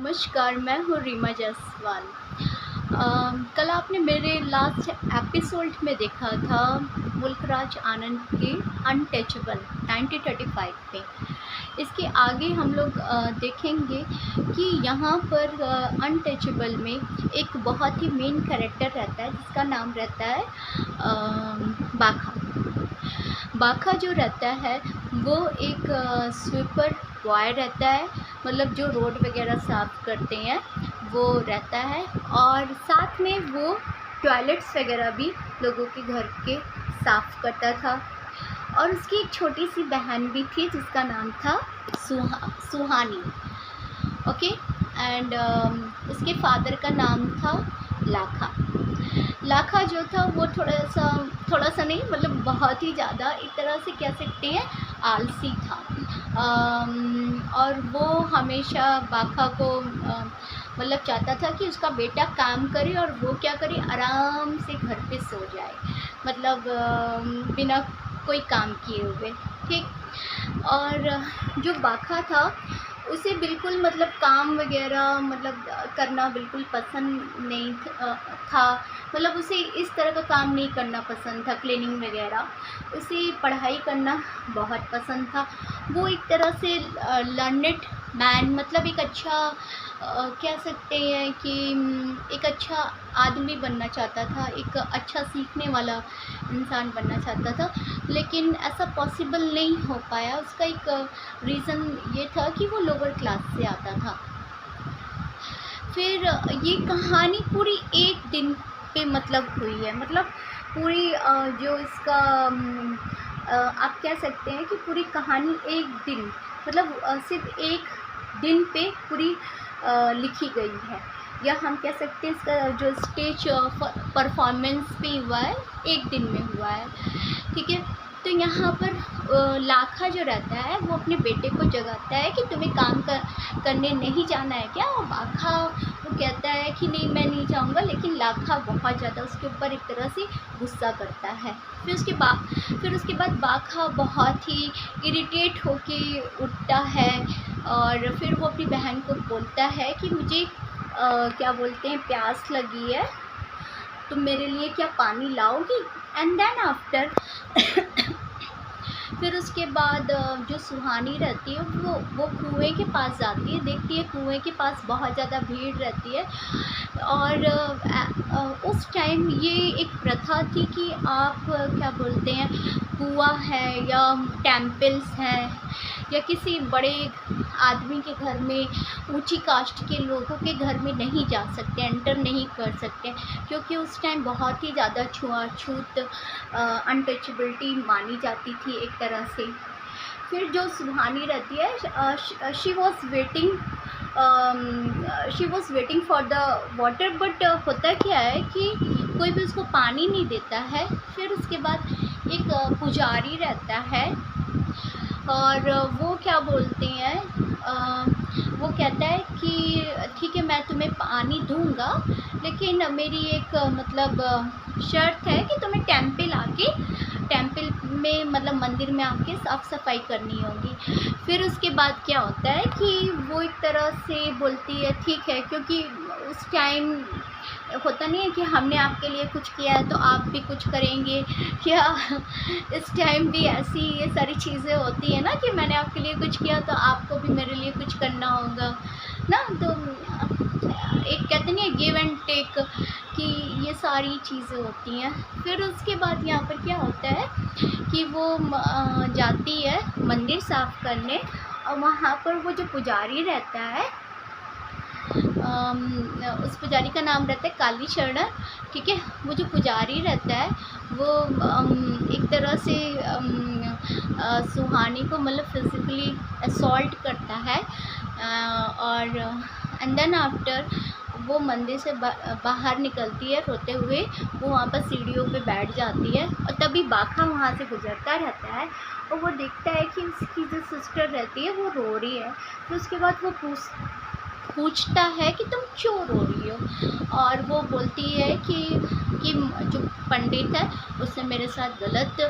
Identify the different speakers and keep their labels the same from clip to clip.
Speaker 1: नमस्कार, मैं हूँ रीमा जायसवाल। कल आपने मेरे लास्ट एपिसोड में देखा था मुल्कराज आनंद के अनटचेबल 1935 पे। इसके आगे हम लोग देखेंगे कि यहाँ पर अनटचेबल में एक बहुत ही मेन कैरेक्टर रहता है जिसका नाम रहता है बाखा। बाखा जो रहता है वो एक स्वीपर बॉय रहता है, मतलब जो रोड वगैरह साफ़ करते हैं वो रहता है, और साथ में वो टॉयलेट्स वगैरह भी लोगों के घर के साफ़ करता था। और उसकी एक छोटी सी बहन भी थी जिसका नाम था सुहानी। ओके। एंड उसके फादर का नाम था लाखा। लाखा जो था वो थोड़ा सा नहीं, मतलब बहुत ही ज़्यादा एक तरह से कह सकते हैं आलसी था। और वो हमेशा बाखा को मतलब चाहता था कि उसका बेटा काम करे और वो क्या करे, आराम से घर पे सो जाए, मतलब बिना कोई काम किए हुए। ठीक। और जो बाखा था उसे बिल्कुल मतलब काम वगैरह मतलब करना बिल्कुल पसंद नहीं था। मतलब उसे इस तरह का काम नहीं करना पसंद था, क्लीनिंग वगैरह। उसे पढ़ाई करना बहुत पसंद था। वो एक तरह से लर्नेड मैन, मतलब एक अच्छा कह सकते हैं कि एक अच्छा आदमी बनना चाहता था, एक अच्छा सीखने वाला इंसान बनना चाहता था, लेकिन ऐसा पॉसिबल नहीं हो पाया। उसका एक रीज़न ये था कि वो लोअर क्लास से आता था। फिर ये कहानी पूरी एक दिन पे मतलब हुई है, मतलब पूरी जो इसका आप कह सकते हैं कि पूरी कहानी एक दिन, मतलब सिर्फ एक दिन पे पूरी लिखी गई है, या हम कह सकते हैं इसका जो स्टेज परफॉर्मेंस पे हुआ है एक दिन में हुआ है। ठीक है। तो यहाँ पर लाखा जो रहता है वो अपने बेटे को जगाता है कि तुम्हें काम करने नहीं जाना है क्या। और बाखा वो कहता है कि नहीं, मैं नहीं जाऊँगा, लेकिन लाखा बहुत ज़्यादा उसके ऊपर एक तरह से गुस्सा करता है। फिर उसके बाद बाखा बहुत ही इरिटेट होके उठता है, और फिर वो अपनी बहन को बोलता है कि मुझे क्या बोलते हैं, प्यास लगी है, तुम मेरे लिए क्या पानी लाओगी। एंड देन आफ्टर फिर उसके बाद जो सुहानी रहती है वो कुएं के पास जाती है, देखती है कुएं के पास बहुत ज़्यादा भीड़ रहती है। और उस टाइम ये एक प्रथा थी कि आप क्या बोलते हैं, कुआं है या टेम्पल्स हैं या किसी बड़े आदमी के घर में, ऊंची कास्ट के लोगों के घर में नहीं जा सकते, एंटर नहीं कर सकते, क्योंकि उस टाइम बहुत ही ज़्यादा छुआछूत अनटचेबिलिटी मानी जाती थी एक तरह से। फिर जो सुहानी रहती है, she was waiting for the water, but होता क्या है कि कोई भी उसको पानी नहीं देता है। फिर उसके बाद एक पुजारी रहता है, और वो क्या बोलते हैं, वो कहता है कि ठीक है, मैं तुम्हें पानी दूंगा, लेकिन मेरी एक मतलब शर्त है कि तुम्हें टेम्पल में, मतलब मंदिर में आके साफ़ सफाई करनी होगी। फिर उसके बाद क्या होता है कि वो एक तरह से बोलती है ठीक है, क्योंकि उस टाइम होता नहीं है कि हमने आपके लिए कुछ किया है तो आप भी कुछ करेंगे, या इस टाइम भी ऐसी ये सारी चीज़ें होती है ना कि मैंने आपके लिए कुछ किया तो आपको भी मेरे लिए कुछ करना होगा ना। तो एक कहते नहीं है गिव एंड टेक, कि ये सारी चीज़ें होती हैं। फिर उसके बाद यहाँ पर क्या होता है कि वो जाती है मंदिर साफ़ करने, और वहाँ पर वो जो पुजारी रहता है, उस पुजारी का नाम रहता है काली शरण। ठीक है। वो जो पुजारी रहता है वो एक तरह से सुहानी को मतलब फिज़िकली असॉल्ट करता है, और एंड देन आफ्टर वो मंदिर से बाहर निकलती है रोते हुए। वो वहाँ पर सीढ़ियों पे बैठ जाती है, और तभी बाखा वहाँ से गुजरता रहता है, और वो देखता है कि उसकी जो सिस्टर रहती है वो रो रही है। फिर उसके बाद वो पूछता है कि तुम क्यों रो रही हो, और वो बोलती है कि जो पंडित है उसने मेरे साथ गलत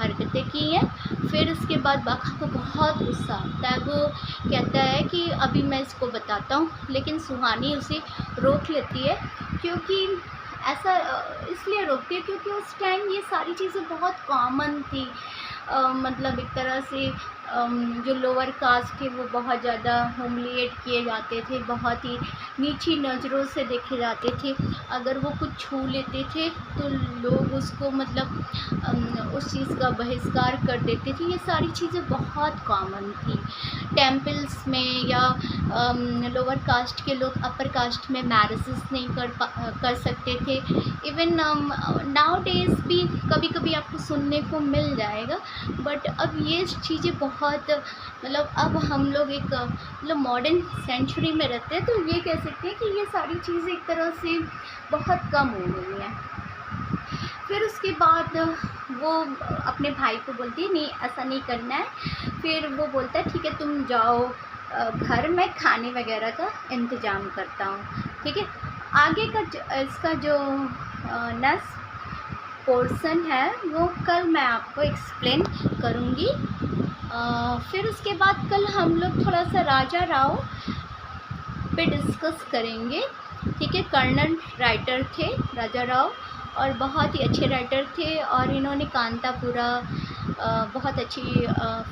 Speaker 1: हरकतें की हैं। फिर उसके बाद बाघा को बहुत गुस्सा आता है। वो कहता है कि अभी मैं इसको बताता हूँ, लेकिन सुहानी उसे रोक लेती है, क्योंकि ऐसा इसलिए रोकती है क्योंकि उस टाइम ये सारी चीज़ें बहुत कॉमन थी। मतलब एक तरह से जो लोअर कास्ट थे वो बहुत ज़्यादा ह्यूमिलिएट किए जाते थे, बहुत ही नीची नज़रों से देखे जाते थे। अगर वो कुछ छू लेते थे तो लोग उसको मतलब उस चीज़ का बहिष्कार कर देते थे। ये सारी चीज़ें बहुत कॉमन थी टेम्पल्स में, या लोअर कास्ट के लोग अपर कास्ट में मैरिजेस नहीं कर सकते थे। इवन नाउ डेज़ भी कभी कभी आपको सुनने को मिल जाएगा, बट अब ये चीज़ें बहुत मतलब अब हम लोग एक मतलब मॉडर्न सेंचुरी में रहते हैं, तो ये कह सकते हैं कि ये सारी चीज़ें एक तरह से बहुत कम हो गई हैं। फिर उसके बाद वो अपने भाई को बोलती है नहीं ऐसा नहीं करना है। फिर वो बोलता है ठीक है तुम जाओ घर, मैं खाने वगैरह का इंतज़ाम करता हूँ, ठीक है। आगे का इसका जो नेक्स्ट पोर्शन है वो कल मैं आपको एक्सप्लेन करूँगी। फिर उसके बाद कल हम लोग थोड़ा सा राजा राव पे डिस्कस करेंगे, ठीक है। कर्नल राइटर थे राजा राव, और बहुत ही अच्छे राइटर थे, और इन्होंने कांतापुरा बहुत अच्छी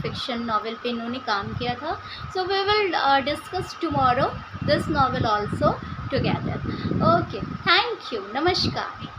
Speaker 1: फिक्शन नावल पे इन्होंने काम किया था। So we will discuss tomorrow this novel also together. Okay, thank you, नमस्कार।